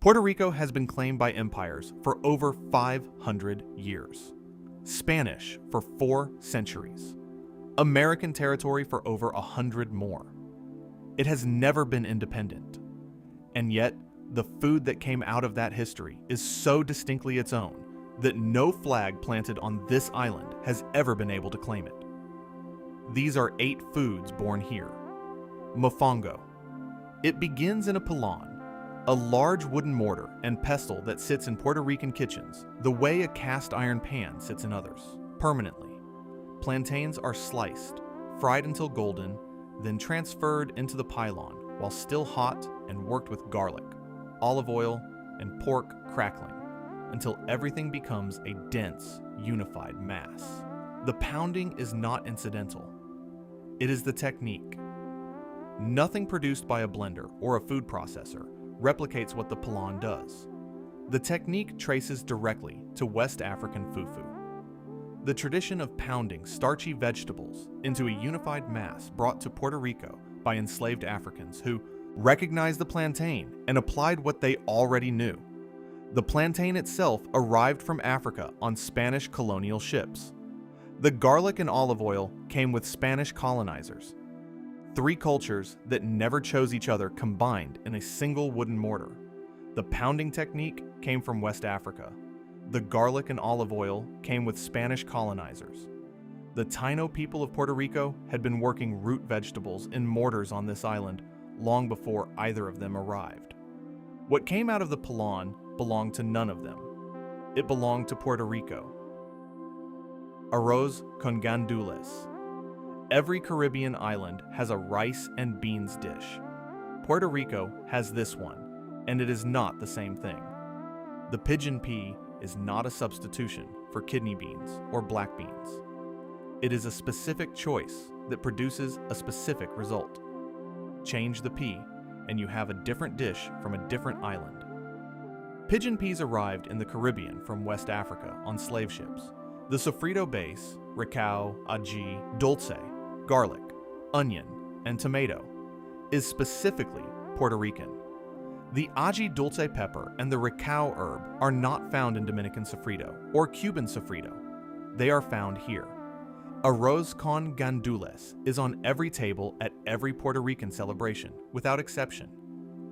Puerto Rico has been claimed by empires for over 500 years, Spanish for 4 centuries, American territory for over 100 more. It has never been independent, and yet the food that came out of that history is so distinctly its own that no flag planted on this island has ever been able to claim it. These are 8 foods born here. Mofongo. It begins in a pilon, a large wooden mortar and pestle that sits in Puerto Rican kitchens the way a cast iron pan sits in others, permanently. Plantains are sliced, fried until golden, then transferred into the pylon while still hot and worked with garlic, olive oil, and pork crackling until everything becomes a dense, unified mass. The pounding is not incidental. It is the technique. Nothing produced by a blender or a food processor replicates what the pilon does. The technique traces directly to West African fufu. The tradition of pounding starchy vegetables into a unified mass brought to Puerto Rico by enslaved Africans who recognized the plantain and applied what they already knew. The plantain itself arrived from Africa on Spanish colonial ships. The garlic and olive oil came with Spanish colonizers. 3 cultures that never chose each other combined in a single wooden mortar. The pounding technique came from West Africa. The garlic and olive oil came with Spanish colonizers. The Taino people of Puerto Rico had been working root vegetables in mortars on this island long before either of them arrived. What came out of the pilon belonged to none of them. It belonged to Puerto Rico. Arroz con gandules. Every Caribbean island has a rice and beans dish. Puerto Rico has this one, and it is not the same thing. The pigeon pea is not a substitution for kidney beans or black beans. It is a specific choice that produces a specific result. Change the pea, and you have a different dish from a different island. Pigeon peas arrived in the Caribbean from West Africa on slave ships. The sofrito base, recao, ají, dulce, garlic, onion, and tomato, is specifically Puerto Rican. The ají dulce pepper and the recao herb are not found in Dominican sofrito or Cuban sofrito. They are found here. Arroz con gandules is on every table at every Puerto Rican celebration, without exception.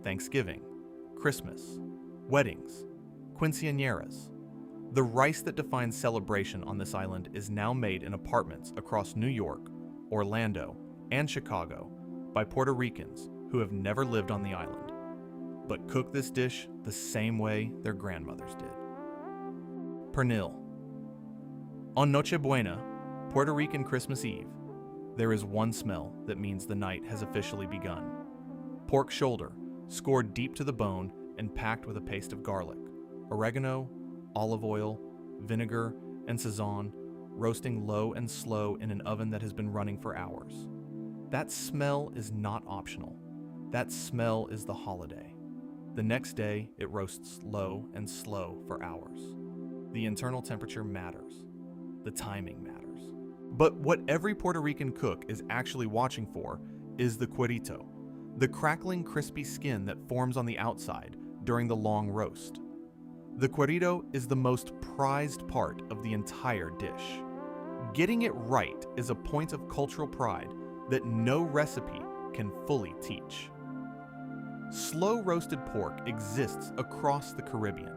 Thanksgiving, Christmas, weddings, quinceañeras. The rice that defines celebration on this island is now made in apartments across New York, Orlando, and Chicago by Puerto Ricans who have never lived on the island, but cook this dish the same way their grandmothers did. Pernil. On Noche Buena, Puerto Rican Christmas Eve, there is one smell that means the night has officially begun. Pork shoulder, scored deep to the bone and packed with a paste of garlic, oregano, olive oil, vinegar, and sazon, roasting low and slow in an oven that has been running for hours. That smell is not optional. That smell is the holiday. The next day, it roasts low and slow for hours. The internal temperature matters. The timing matters. But what every Puerto Rican cook is actually watching for is the cuerito, the crackling, crispy skin that forms on the outside during the long roast. The cuerito is the most prized part of the entire dish. Getting it right is a point of cultural pride that no recipe can fully teach. Slow roasted pork exists across the Caribbean.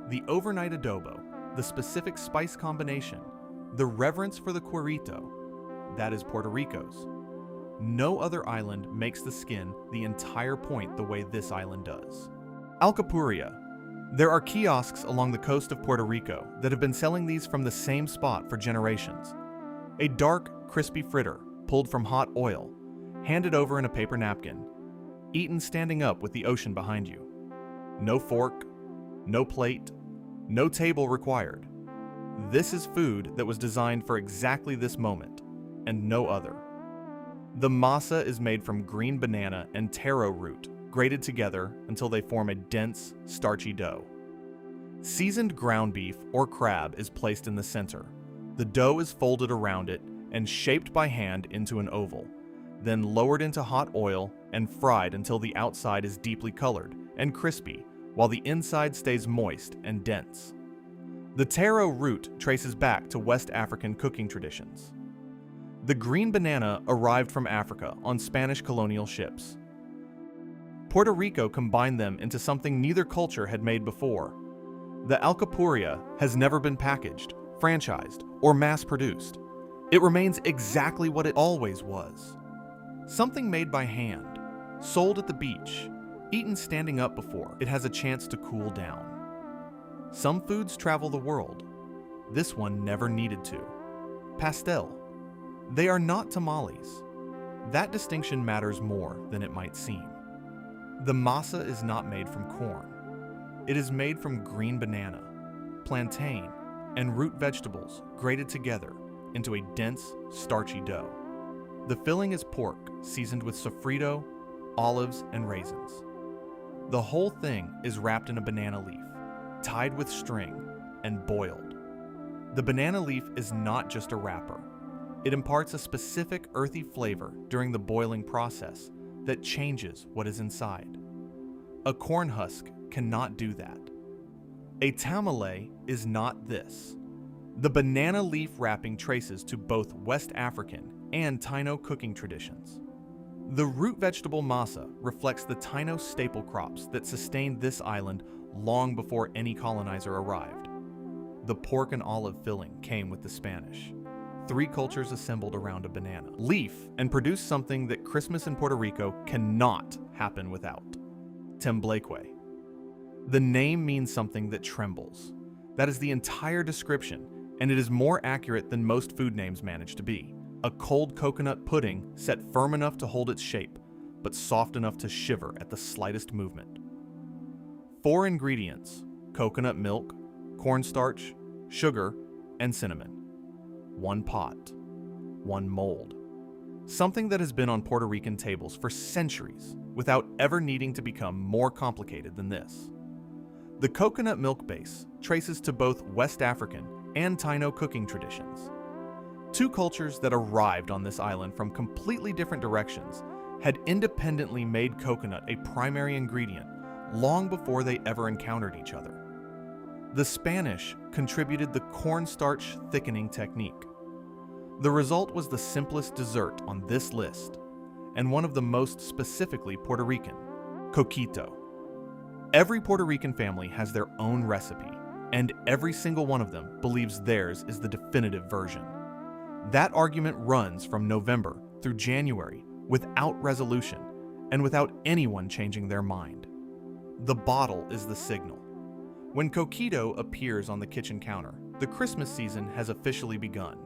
The overnight adobo, the specific spice combination, the reverence for the cuerito, that is Puerto Rico's. No other island makes the skin the entire point the way this island does. Alcapurria. There are kiosks along the coast of Puerto Rico that have been selling these from the same spot for generations. A dark, crispy fritter pulled from hot oil, handed over in a paper napkin, eaten standing up with the ocean behind you. No fork, no plate, no table required. This is food that was designed for exactly this moment, and no other. The masa is made from green banana and taro root, grated together until they form a dense, starchy dough. Seasoned ground beef or crab is placed in the center. The dough is folded around it and shaped by hand into an oval, then lowered into hot oil and fried until the outside is deeply colored and crispy, while the inside stays moist and dense. The taro root traces back to West African cooking traditions. The green banana arrived from Africa on Spanish colonial ships. Puerto Rico combined them into something neither culture had made before. The alcapurria has never been packaged, franchised, or mass-produced. It remains exactly what it always was. Something made by hand, sold at the beach, eaten standing up before it has a chance to cool down. Some foods travel the world. This one never needed to. Pastel. They are not tamales. That distinction matters more than it might seem. The masa is not made from corn. It is made from green banana, plantain, and root vegetables grated together into a dense, starchy dough. The filling is pork seasoned with sofrito, olives, and raisins. The whole thing is wrapped in a banana leaf, tied with string, and boiled. The banana leaf is not just a wrapper. It imparts a specific earthy flavor during the boiling process that changes what is inside. A corn husk cannot do that. A tamale is not this. The banana leaf wrapping traces to both West African and Taino cooking traditions. The root vegetable masa reflects the Taino staple crops that sustained this island long before any colonizer arrived. The pork and olive filling came with the Spanish. 3 cultures assembled around a banana leaf and produced something that Christmas in Puerto Rico cannot happen without: Tembleque. The name means something that trembles. That is the entire description, and it is more accurate than most food names manage to be. A cold coconut pudding set firm enough to hold its shape, but soft enough to shiver at the slightest movement. 4 ingredients: coconut milk, cornstarch, sugar, and cinnamon. 1 pot. 1 mold. Something that has been on Puerto Rican tables for centuries without ever needing to become more complicated than this. The coconut milk base traces to both West African and Taino cooking traditions. 2 cultures that arrived on this island from completely different directions had independently made coconut a primary ingredient long before they ever encountered each other. The Spanish contributed the cornstarch thickening technique. The result was the simplest dessert on this list, and one of the most specifically Puerto Rican: Coquito. Every Puerto Rican family has their own recipe, and every single one of them believes theirs is the definitive version. That argument runs from November through January without resolution and without anyone changing their mind. The bottle is the signal. When Coquito appears on the kitchen counter, the Christmas season has officially begun.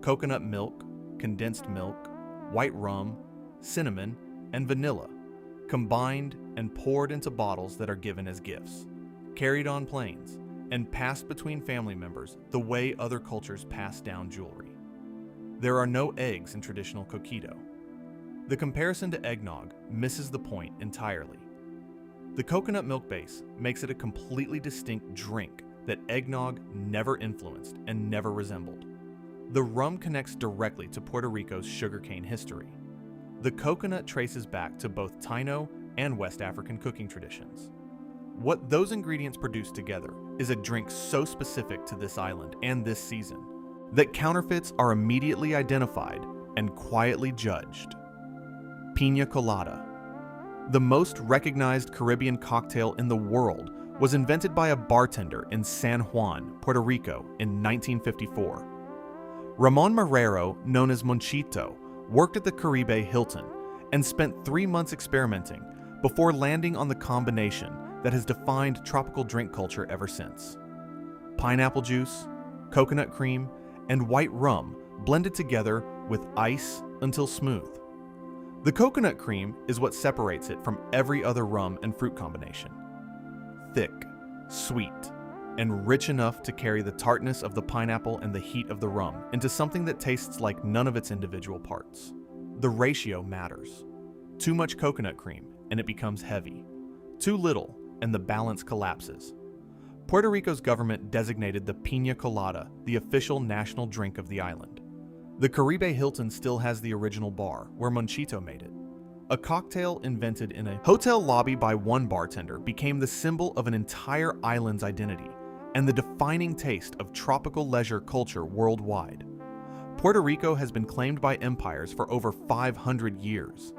Coconut milk, condensed milk, white rum, cinnamon, and vanilla, combined and poured into bottles that are given as gifts, carried on planes, and passed between family members the way other cultures pass down jewelry. There are no eggs in traditional Coquito. The comparison to eggnog misses the point entirely. The coconut milk base makes it a completely distinct drink that eggnog never influenced and never resembled. The rum connects directly to Puerto Rico's sugarcane history. The coconut traces back to both Taino and West African cooking traditions. What those ingredients produce together is a drink so specific to this island and this season that counterfeits are immediately identified and quietly judged. Piña colada. The most recognized Caribbean cocktail in the world was invented by a bartender in San Juan, Puerto Rico in 1954. Ramon Marrero, known as Monchito, worked at the Caribe Hilton and spent 3 months experimenting before landing on the combination that has defined tropical drink culture ever since. Pineapple juice, coconut cream, and white rum blended together with ice until smooth. The coconut cream is what separates it from every other rum and fruit combination. Thick, sweet, and rich enough to carry the tartness of the pineapple and the heat of the rum into something that tastes like none of its individual parts. The ratio matters. Too much coconut cream and it becomes heavy. Too little and the balance collapses. Puerto Rico's government designated the piña colada the official national drink of the island. The Caribe Hilton still has the original bar where Monchito made it. A cocktail invented in a hotel lobby by one bartender became the symbol of an entire island's identity and the defining taste of tropical leisure culture worldwide. Puerto Rico has been claimed by empires for over 500 years.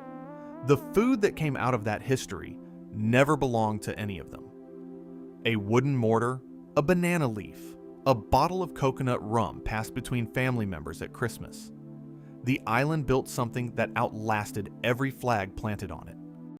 The food that came out of that history never belonged to any of them. A wooden mortar, a banana leaf, a bottle of coconut rum passed between family members at Christmas. The island built something that outlasted every flag planted on it.